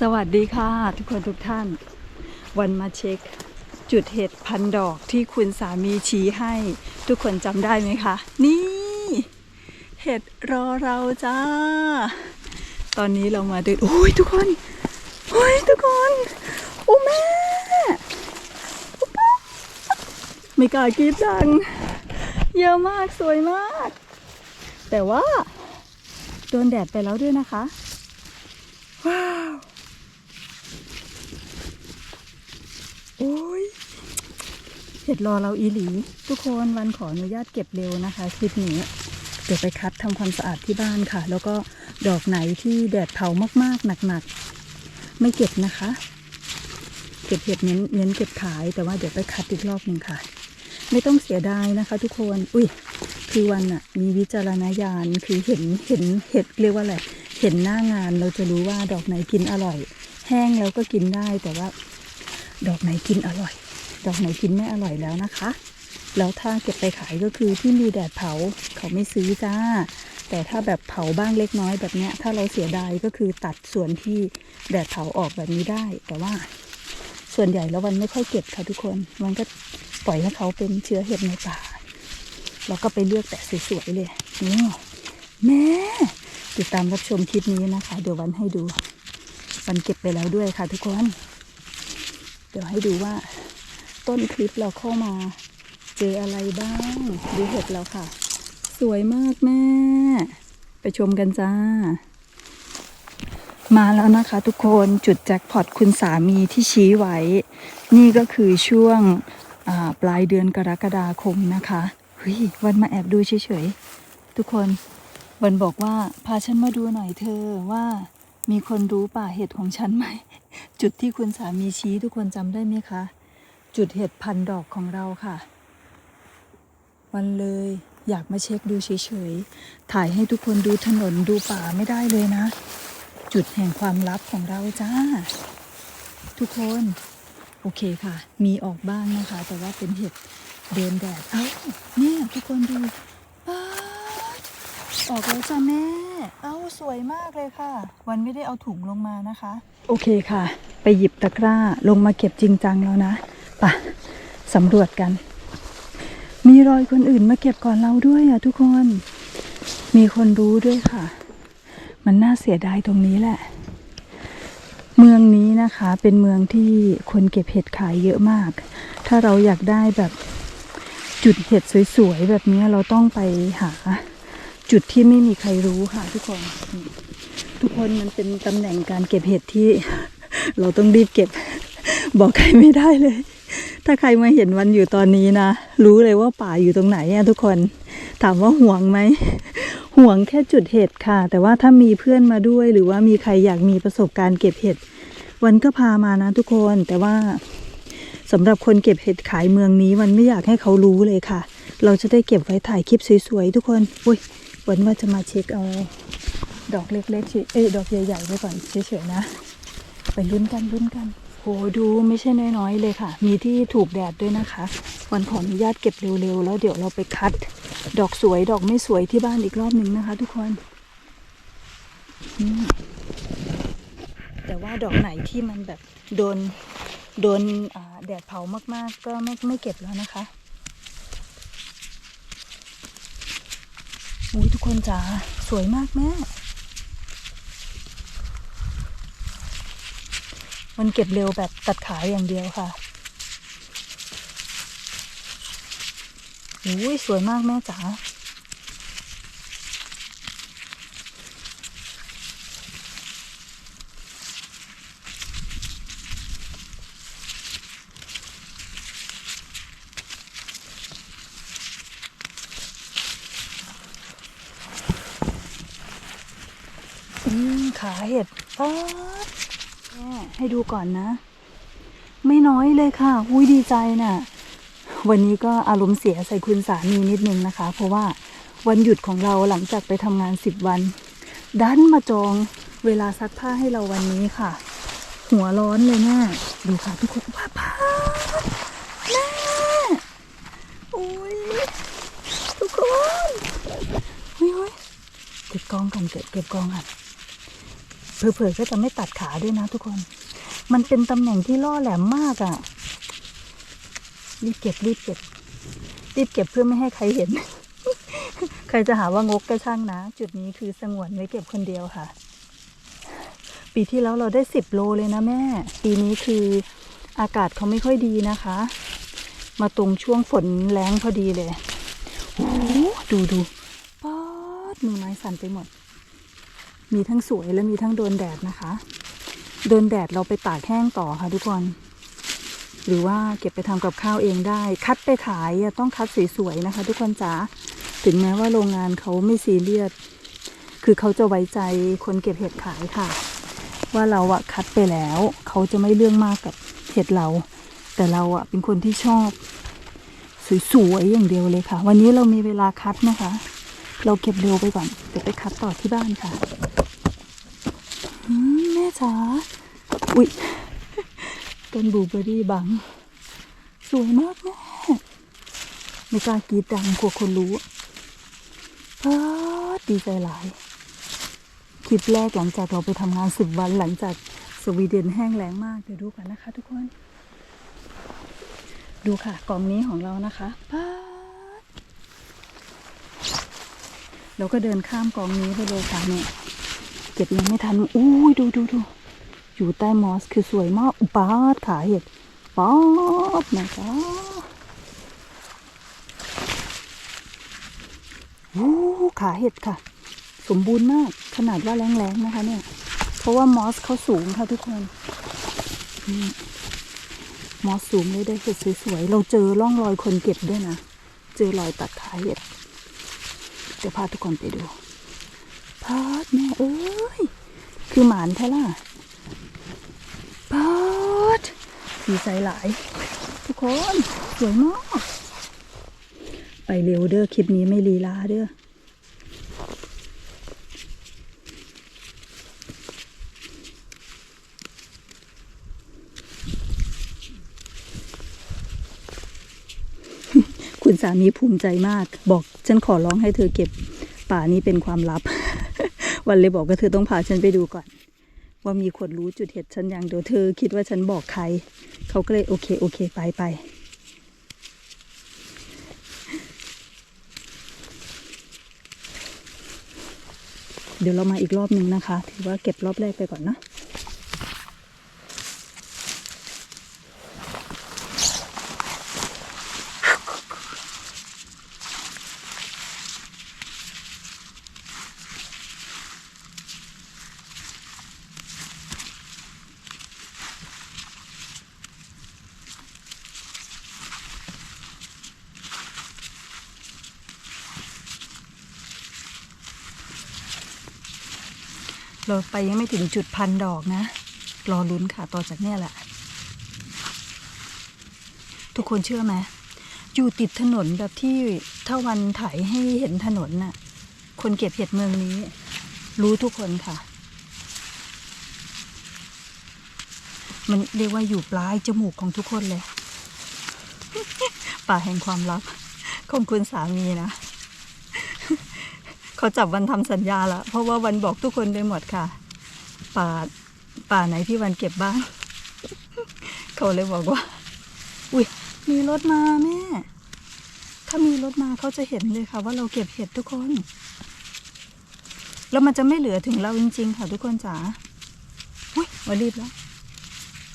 สวัสดีค่ะทุกคนทุกท่านวันมาเช็คจุดเห็ดพันดอกที่คุณสามีชี้ให้ทุกคนจำได้ไหมคะนี่เห็ดรอเราจ้าตอนนี้เรามาดูโอ้ยทุกคนโอ้ยทุกคนโอ้แม่ไม่กล้ากรีดดังเยอะมากสวยมากแต่ว่าโดนแดดไปแล้วด้วยนะคะว้าวโอ้ยเห็ดรอเราอีหลีทุกคนวันขออนุญาตเก็บเร็วนะคะคลิปนี้เดี๋ยวไปคัดทำความสะอาดที่บ้านค่ะแล้วก็ดอกไหนที่แดดเผามากๆหนักๆไม่เก็บนะคะเก็บเห็ดเน้นเก็บขายแต่ว่าเดี๋ยวไปคัดอีกรอบหนึ่งค่ะไม่ต้องเสียดายนะคะทุกคนอุ้ยคือวันอะมีวิจารณญาณคือเห็นเห็ดเรียกว่าอะไรเห็นหน้างานเราจะรู้ว่าดอกไหนกินอร่อยแห้งแล้วก็กินได้แต่ว่าดอกไหนกินอร่อยดอกไหนกินไม่อร่อยแล้วนะคะแล้วถ้าเก็บไปขายก็คือที่มีแดดเผาเขาไม่ซื้อจ้าแต่ถ้าแบบเผาบ้างเล็กน้อยแบบเนี้ยถ้าเราเสียดายก็คือตัดส่วนที่แดดเผาออกแบบนี้ได้แต่ว่าส่วนใหญ่แล้ววันไม่ค่อยเก็บค่ะทุกคนมันก็ปล่อยให้เขาเป็นเชื้อเห็ดในป่าแล้วก็ไปเลือกแต่สวยๆเลยนี่แม่ติดตามรับชมคลิปนี้นะคะเดี๋ยววันให้ดูวันเก็บไปแล้วด้วยค่ะทุกคนเดี๋ยวให้ดูว่าต้นคลิปเราเข้ามาเจออะไรบ้างดูเห็ดแล้วค่ะสวยมากแม่ไปชมกันจ้ามาแล้วนะคะทุกคนจุดแจ็คพอตคุณสามีที่ชี้ไว้นี่ก็คือช่วงปลายเดือนกรกฎาคมนะคะเฮ้ยวันมาแอบดูเฉยๆทุกคนวันบอกว่าพาฉันมาดูหน่อยเธอว่ามีคนรู้ป่าเห็ดของฉันไหมจุดที่คุณสามีชี้ทุกคนจำได้ไหมคะจุดเห็ดพันดอกของเราค่ะวันเลยอยากมาเช็คดูเฉยๆถ่ายให้ทุกคนดูถนนดูป่าไม่ได้เลยนะจุดแห่งความลับของเราจ้าทุกคนโอเคค่ะมีออกบ้างนะคะแต่ว่าเป็นเห็ดเดินแดดเนี่ยทุกคนดูป๊าดออกแล้วจ้าแม่สวยมากเลยค่ะวันไม่ได้เอาถุงลงมานะคะโอเคค่ะไปหยิบตะกร้าลงมาเก็บจริงจังแล้วนะป่ะสำรวจกันมีรอยคนอื่นมาเก็บก่อนเราด้วยอ่ะทุกคนมีคนรู้ด้วยค่ะมันน่าเสียดายตรงนี้แหละเมืองนี้นะคะเป็นเมืองที่คนเก็บเห็ดขายเยอะมากถ้าเราอยากได้แบบจุดเห็ดสวยๆแบบนี้เราต้องไปหาจุดที่ไม่มีใครรู้ค่ะทุกคนมันเป็นตำแหน่งการเก็บเห็ดที่เราต้องรีบเก็บบอกใครไม่ได้เลยถ้าใครมาเห็นวันอยู่ตอนนี้นะรู้เลยว่าป่าอยู่ตรงไหนทุกคนถามว่าห่วงไหมห่วงแค่จุดเห็ดค่ะแต่ว่าถ้ามีเพื่อนมาด้วยหรือว่ามีใครอยากมีประสบการณ์เก็บเห็ดวันก็พามานะทุกคนแต่ว่าสำหรับคนเก็บเห็ดขายเมืองนี้วันไม่อยากให้เขารู้เลยค่ะเราจะได้เก็บไว้ถ่ายคลิปสวยๆทุกคนวันว่าจะมาเช็คเอาดอกเล็กๆดอกใหญ่ๆไว้ก่อนเฉยๆนะไปลุ้นกันโหดูไม่ใช่น้อยๆเลยค่ะมีที่ถูกแดดด้วยนะคะวันขออนุญาตเก็บเร็วๆแล้วเดี๋ยวเราไปคัดดอกสวยดอกไม่สวยที่บ้านอีกรอบหนึ่งนะคะทุกคนแต่ว่าดอกไหนที่มันแบบโดนแดดเผามากๆก็ไม่เก็บแล้วนะคะอุ้ยทุกคนจ๋าสวยมากแม่มันเก็บเร็วแบบตัดขายอย่างเดียวค่ะอุ้ยสวยมากแม่จ๋าขาเห็ดให้ดูก่อนนะไม่น้อยเลยค่ะอุ้ยดีใจน่ะวันนี้ก็อารมณ์เสียใส่คุณสามีนิดนึงนะคะเพราะว่าวันหยุดของเราหลังจากไปทำงาน10 วันดันมาจองเวลาซักผ้าให้เราวันนี้ค่ะหัวร้อนเลยแม่ดูค่ะทุกคนว้าป้าแม่อุ้ยทุกคนอุ้ยเก็บกองกัน เผลอๆก็จะไม่ตัดขาด้วยนะทุกคนมันเป็นตำแหน่งที่ล่อแหลมมากอ่ะรีบเก็บเพื่อไม่ให้ใครเห็น ใครจะหาว่างกก็ช่างนะจุดนี้คือสงวนไว้เก็บคนเดียวค่ะปีที่แล้วเราได้10 โลเลยนะแม่ปีนี้คืออากาศเขาไม่ค่อยดีนะคะมาตรงช่วงฝนแรงพอดีเลยโอ้ดูป๊อดมือไม้สั่นไปหมดมีทั้งสวยและมีทั้งโดนแดดนะคะโดนแดดเราไปตากแห้งต่อค่ะทุกคนหรือว่าเก็บไปทำกับข้าวเองได้คัดไปขายต้องคัดสวยๆนะคะทุกคนจ๋าถึงแม้ว่าโรงงานเขาไม่ซีเรียสคือเขาจะไว้ใจคนเก็บเห็ดขายค่ะว่าเราคัดไปแล้วเขาจะไม่เรื่องมากกับเห็ดเราแต่เราเป็นคนที่ชอบสวยๆอย่างเดียวเลยค่ะวันนี้เรามีเวลาคัดนะคะเราเก็บเร็วไปก่อนเดี๋ยวไปคัดต่อที่บ้านค่ะแม่จ๋าอุ๊ยต้นบลูเบอร์รี่บังสวยมากแม่ไม่กล้ากรีดดังกลัวคนรู้ดีใจหลายคลิปแรกหลังจากเราไปทำงาน10 วันหลังจากสวีเดนแห้งแล้งมากเดี๋ยวดูกันนะคะทุกคนดูค่ะกล่องนี้ของเรานะคะเราก็เดินข้ามกองนี้ไปเลยค่ะเนี่ยเก็บยังไม่ทันอู้ยดูอยู่ใต้มอสคือสวยมากป๊าดขาเห็ดป๊าดนะคะขาเห็ดค่ะสมบูรณ์มากขนาดว่าแรงๆนะคะเนี่ยเพราะว่ามอสเขาสูงค่ะทุกคนมอสสูงเลยได้เห็ดสวยๆเราเจอร่องรอยคนเก็บด้วยนะเจอรอยตัดขาเห็ดเดี๋ยวพาทุกคนไปดูพาดแม่เอ้ยคือหมานแท้ล่ะพาดดีใจหลายทุกคนสวยมากไปเร็วเด้อคลิปนี้ไม่ลีลาเด้อคุณสามีภูมิใจมากบอกฉันขอร้องให้เธอเก็บป่านี้เป็นความลับ วันเลยบอกว่าเธอต้องพาฉันไปดูก่อนว่ามีคนรู้จุดเห็ดฉันอย่างเดียวเธอคิดว่าฉันบอกใครเขาก็เลยโอเคไปเดี๋ยวเรามาอีกรอบหนึ่งนะคะถือว่าเก็บรอบแรกไปก่อนนะเราไปยังไม่ถึงจุด1,000 ดอกนะรอลุ้นค่ะต่อจากเนี้ยแหละทุกคนเชื่อไหมอยู่ติดถนนแบบที่ถ้าวันถ่ายให้เห็นถนนน่ะคนเก็บเห็ดเมืองนี้รู้ทุกคนค่ะมันเรียกว่าอยู่ปลายจมูกของทุกคนเลยป่าแห่งความลับของคุณสามีนะเขาจับวันทำสัญญาแล้วเพราะว่าวันบอกทุกคนไปหมดค่ะป่าไหนที่วันเก็บบ้าง เขาเลยบอกว่าอุ๊ยมีรถมาแม่ถ้ามีรถมาเขาจะเห็นเลยค่ะว่าเราเก็บเห็ดทุกคนแล้วมันจะไม่เหลือถึงเราจริงๆค่ะทุกคนจ๋าอุ๊ยมารีบแล้ว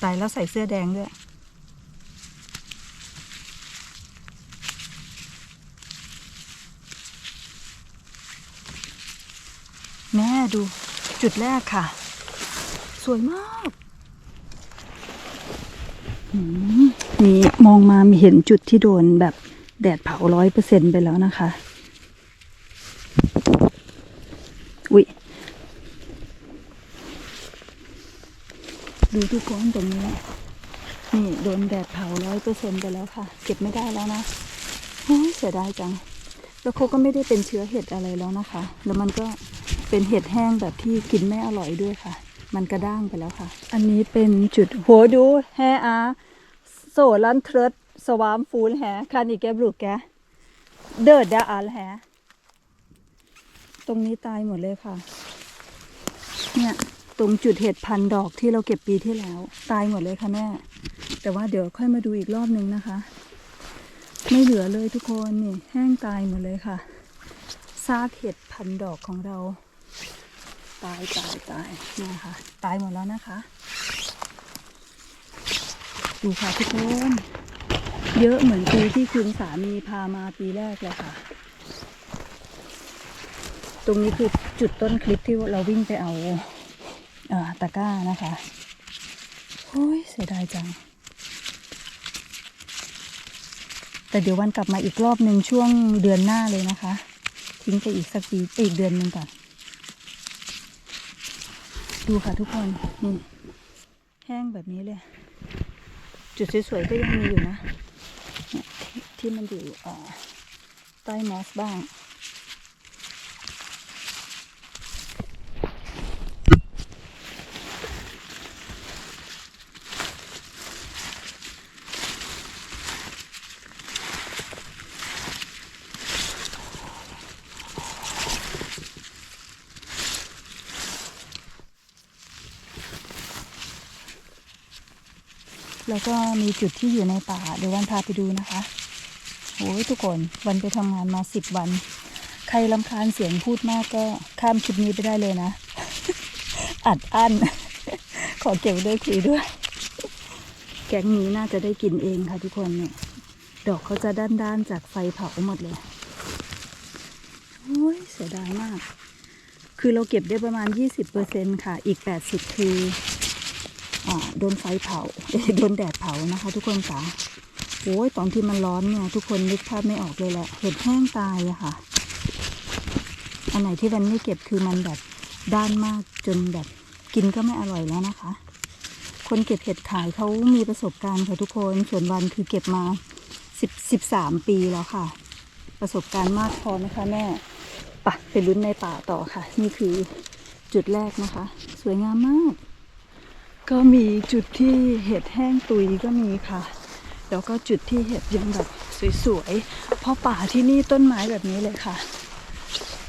ตายแล้วใส่เสื้อแดงด้วยแม่ดูจุดแรกค่ะสวยมากนี่มองมาเห็นจุดที่โดนแบบแดดเผา100%ไปแล้วนะคะอุ๊ยดูทุกคนตรงนี้นี่โดนแดดเผา100%ไปแล้วค่ะเก็บไม่ได้แล้วนะโอ้ยเสียดายจังแล้วเขาก็ไม่ได้เป็นเชื้อเห็ดอะไรแล้วนะคะแล้วมันก็เป็นเห็ดแห้งแบบที่กินไม่อร่อยด้วยค่ะมันกระด้างไปแล้วค่ะอันนี้เป็นจุดโหดูแฮอาโซลันเทรดสวามฟูลแฮคานิแกบลูกแกเดิดดาอัลแฮตรงนี้ตายหมดเลยค่ะเนี่ย ตรงจุดเห็ดพันดอกที่เราเก็บปีที่แล้วตายหมดเลยค่ะแม่แต่ว่าเดี๋ยวค่อยมาดูอีกรอบนึงนะคะไม่เหลือเลยทุกคนนี่แห้งตายหมดเลยค่ะซากเห็ดพันดอกของเราตายนี่ค่ะตายหมดแล้วนะคะดูค่ะทุกคนเยอะเหมือนปีที่คุณสามีพามาปีแรกเลยค่ะตรงนี้คือจุดต้นคลิปที่เราวิ่งไปเอาตะกร้านะคะโอ้ยเสียดายจังแต่เดี๋ยววันกลับมาอีกรอบหนึ่งช่วงเดือนหน้าเลยนะคะทิ้งไปอีกสักปีอีกเดือนหนึ่งก่อนดูค่ะทุกคนนี่แห้งแบบนี้เลยจุดสวยๆก็ยังมีอยู่นะเนี่ยที่มันอยู่ใต้มอสบ้างแล้วก็มีจุดที่อยู่ในป่าเดี๋ยววันพาไปดูนะคะโอ้ยทุกคนวันไปทำงานมา10 วันใครรำคาญเสียงพูดมากก็ข้ามคลิปนี้ไปได้เลยนะ อัดอั้น ขอเก็บด้วยคุยด้วยแก๊งนี้น่าจะได้กินเองค่ะทุกคนเนี่ยดอกเขาจะด้านๆจากไฟเผาหมดเลยโอ้ยเสียดายมากคือเราเก็บได้ประมาณ 20%ค่ะอีก80%คือโดนไฟเผาโดนแดดเผานะคะทุกคนจ๋าโอ้ยตอนที่มันร้อนเนี่ยทุกคนนึกภาพไม่ออกเลยแหละเห็ดแห้งตายอะค่ะอันไหนที่วันไม่เก็บคือมันแบบด้านมากจนแบบกินก็ไม่อร่อยแล้วนะคะคนเก็บเห็ดขายเขามีประสบการณ์ค่ะทุกคนส่วนวันคือเก็บมา13 ปีแล้วค่ะประสบการณ์มากพอไหมคะแม่ปะไปลุ้นในป่าต่อค่ะนี่คือจุดแรกนะคะสวยงามมากก็มีจุดที่เห็ดแห้งตุยก็มีค่ะแล้วก็จุดที่เห็ดยังแบบสวยๆเพราะป่าที่นี่ต้นไม้แบบนี้เลยค่ะ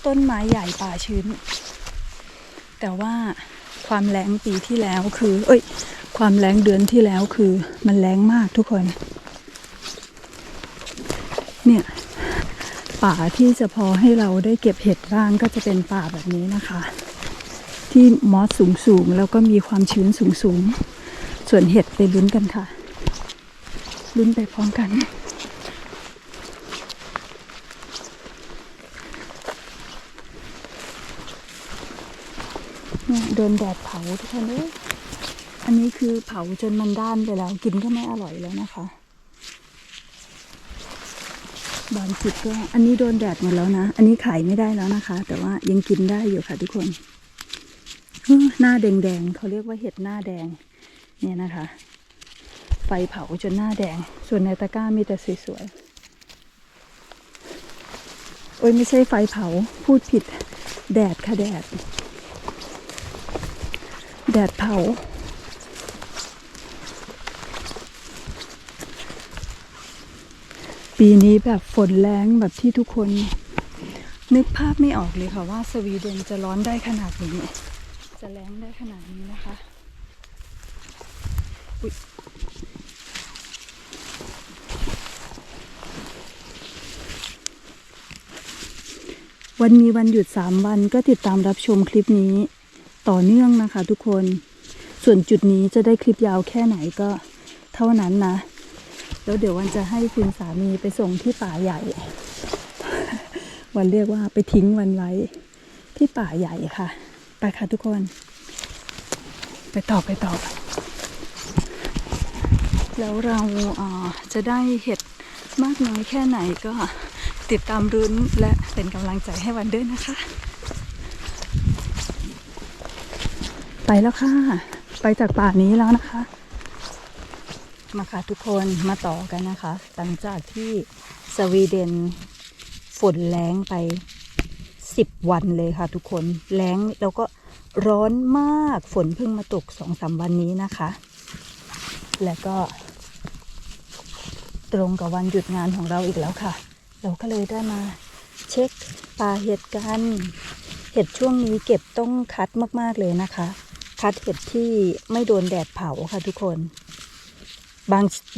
ต้นไม้ใหญ่ป่าชื้นแต่ว่าความแล้งปีที่แล้วคือความแล้งเดือนที่แล้วคือมันแล้งมากทุกคนเนี่ยป่าที่จะพอให้เราได้เก็บเห็ดบ้างก็จะเป็นป่าแบบนี้นะคะที่มอสสูงแล้วก็มีความชื้นสูงส่วนเห็ดไปลุ้นกันค่ะลุ้นไปพร้อมกันเนี่ยโดนแดดเผาทุกคนเลยอันนี้คือเผาจนมันด้านไปแล้วกินก็ไม่อร่อยแล้วนะคะบางจุดก็อันนี้โดนแดดหมดแล้วนะอันนี้ขายไม่ได้แล้วนะคะแต่ว่ายังกินได้อยู่ค่ะทุกคนหน้าแดงๆเขาเรียกว่าเห็ดหน้าแดงเนี่ยนะคะไฟเผาจนหน้าแดงส่วนในตะกร้ามีแต่สวยๆไม่ใช่ไฟเผาพูดผิดแดดค่ะแดดเผาปีนี้แบบฝนแรงแบบที่ทุกคนนึกภาพไม่ออกเลยค่ะว่าสวีเดนจะร้อนได้ขนาดนี้จะแรงได้ขนาดนี้นะคะวันมีวันหยุด3 วันก็ติดตามรับชมคลิปนี้ต่อเนื่องนะคะทุกคนส่วนจุดนี้จะได้คลิปยาวแค่ไหนก็เท่านั้นนะแล้วเดี๋ยววันจะให้คุณสามีไปส่งที่ป่าใหญ่วันเรียกว่าไปทิ้งวันไว้ที่ป่าใหญ่ค่ะไปค่ะทุกคนไปต่อแล้วเราจะได้เห็ดมากน้อยแค่ไหนก็ติดตามรุ้นและเป็นกำลังใจให้วันด้วยนะคะไปแล้วค่ะไปจากป่านี้แล้วนะคะมาค่ะทุกคนมาต่อกันนะคะหลังจากที่สวีเดนฝนแล้งไป10 วันเลยค่ะทุกคนแล้งแล้วก็ร้อนมากฝนเพิ่งมาตก2-3 วันนี้นะคะแล้วก็ตรงกับวันหยุดงานของเราอีกแล้วค่ะเราก็เลยได้มาเช็คป่าเห็ดกันเห็ดช่วงนี้เก็บต้องคัดมากๆเลยนะคะคัด คัดเห็ดที่ไม่โดนแดดเผาค่ะทุกคน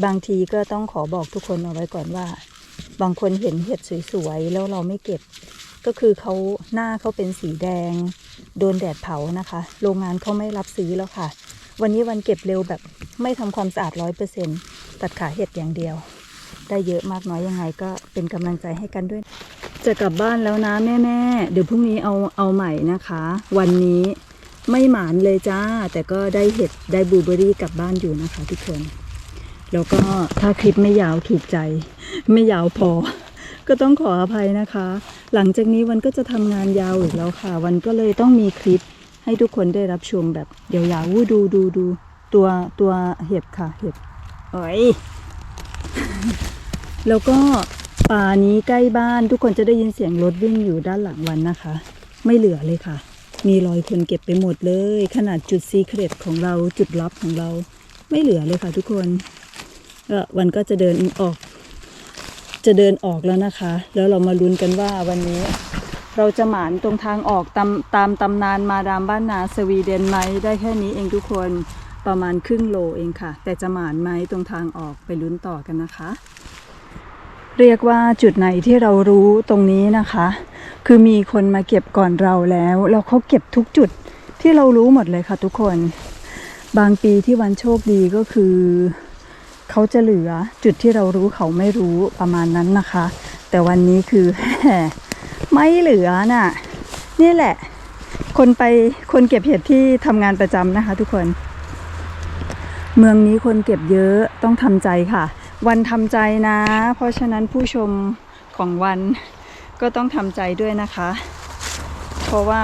บางทีก็ต้องขอบอกทุกคนเอาไว้ก่อนว่าบางคนเห็นเห็ดสวยๆแล้วเราไม่เก็บก็คือเขาหน้าเขาเป็นสีแดงโดนแดดเผานะคะโรงงานเขาไม่รับซื้อแล้วค่ะวันนี้วันเก็บเร็วแบบไม่ทำความสะอาด100%ตัดขาเห็ดอย่างเดียวได้เยอะมากน้อยยังไงก็เป็นกำลังใจให้กันด้วยจะกลับบ้านแล้วนะแม่ๆเดี๋ยวพรุ่งนี้เอาใหม่นะคะวันนี้ไม่หมานเลยจ้าแต่ก็ได้เห็ดได้บลูเบอรี่กลับบ้านอยู่นะคะทุกคนแล้วก็ถ้าคลิปไม่ยาวถูกใจไม่ยาวพอก็ต้องขออภัยนะคะหลังจากนี้วันก็จะทำงานยาวอีกแล้วค่ะวันก็เลยต้องมีคลิปให้ทุกคนได้รับชมแบบยาวๆดูตัวเห็ดค่ะเห็ดโอ้ย แล้วก็ป่านี้ใกล้บ้านทุกคนจะได้ยินเสียงรถวิ่งอยู่ด้านหลังวันนะคะไม่เหลือเลยค่ะมีรอยคนเก็บไปหมดเลยขนาดจุดซีเครตของเราจุดลับของเราไม่เหลือเลยค่ะทุกคนวันก็จะเดินออกแล้วนะคะแล้วเรามาลุ้นกันว่าวันนี้เราจะหมานตรงทางออกตามตำนานมาดามบ้านนาสวีเดนไหมได้แค่นี้เองทุกคนประมาณครึ่งโลเองค่ะแต่จะหมานไหมตรงทางออกไปลุ้นต่อกันนะคะเรียกว่าจุดไหนที่เรารู้ตรงนี้นะคะคือมีคนมาเก็บก่อนเราแล้วเขาเก็บทุกจุดที่เรารู้หมดเลยค่ะทุกคนบางปีที่วันโชคดีก็คือเขาจะเหลือจุดที่เรารู้เขาไม่รู้ประมาณนั้นนะคะแต่วันนี้คือ ไม่เหลือน่ะนี่แหละคนเก็บเห็ดที่ทำงานประจำนะคะทุกคนเมืองนี้คนเก็บเยอะต้องทำใจค่ะวันทำใจนะเพราะฉะนั้นผู้ชมของวันก็ต้องทำใจด้วยนะคะเพราะว่า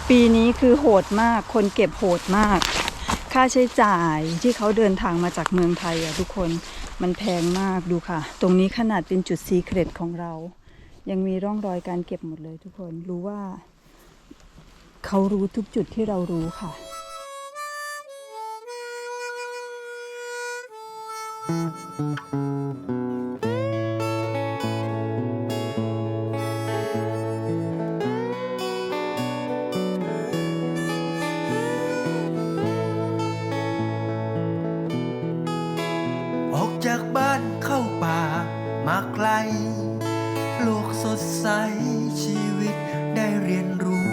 ปีนี้คือโหดมากคนเก็บโหดมากค่าใช้จ่ายที่เขาเดินทางมาจากเมืองไทยอะทุกคนมันแพงมากดูค่ะตรงนี้ขนาดเป็นจุดซีเครตของเรายังมีร่องรอยการเก็บหมดเลยทุกคนรู้ว่าเขารู้ทุกจุดที่เรารู้ค่ะออกจากบ้านเข้าป่ามาไกลโลกสดใสชีวิตได้เรียนรู้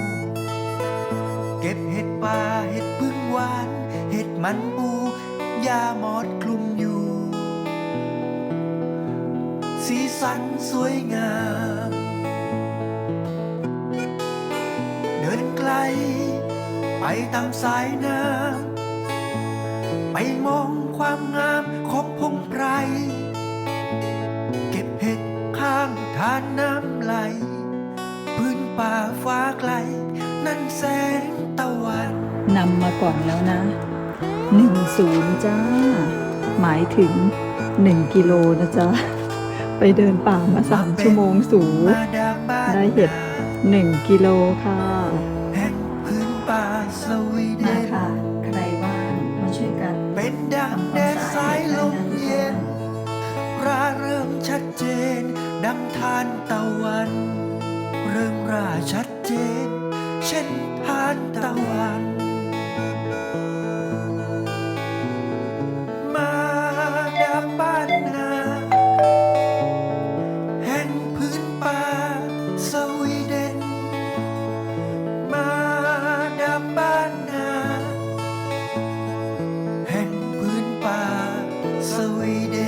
เก็บเห็ดป่าเห็ดพึ่งหวานเห็ดมันปูยาหมอดคลุมอยู่สีสันสวยงามเดินไกลไปตามสายน้ำไปมองความงามของพงไพรเก็บเห็ดข้างทานน้ำไหลพื้นป่าฟ้าไกลนั่นแสงตะวันนำมาก่อนแล้วนะ10จ้าหมายถึง1กิโลนะจ๊ะไปเดินป่ามา3ชั่วโมงสูงได้เห็ด1กิโลค่ะแห่งพื้นป่าสวีเดนค่ะใครว่างมาช่วยกันเป็นดังแดดสายลมเย็นร่าเริงชัดเจนดังทานตะวันเริ่มร่าชัดเจนเช่นทานตะวันมาดามบ้านนาแห่งพื้นป่าสวีเดนมาดามบ้านนาแห่งพื้นป่าสวีเด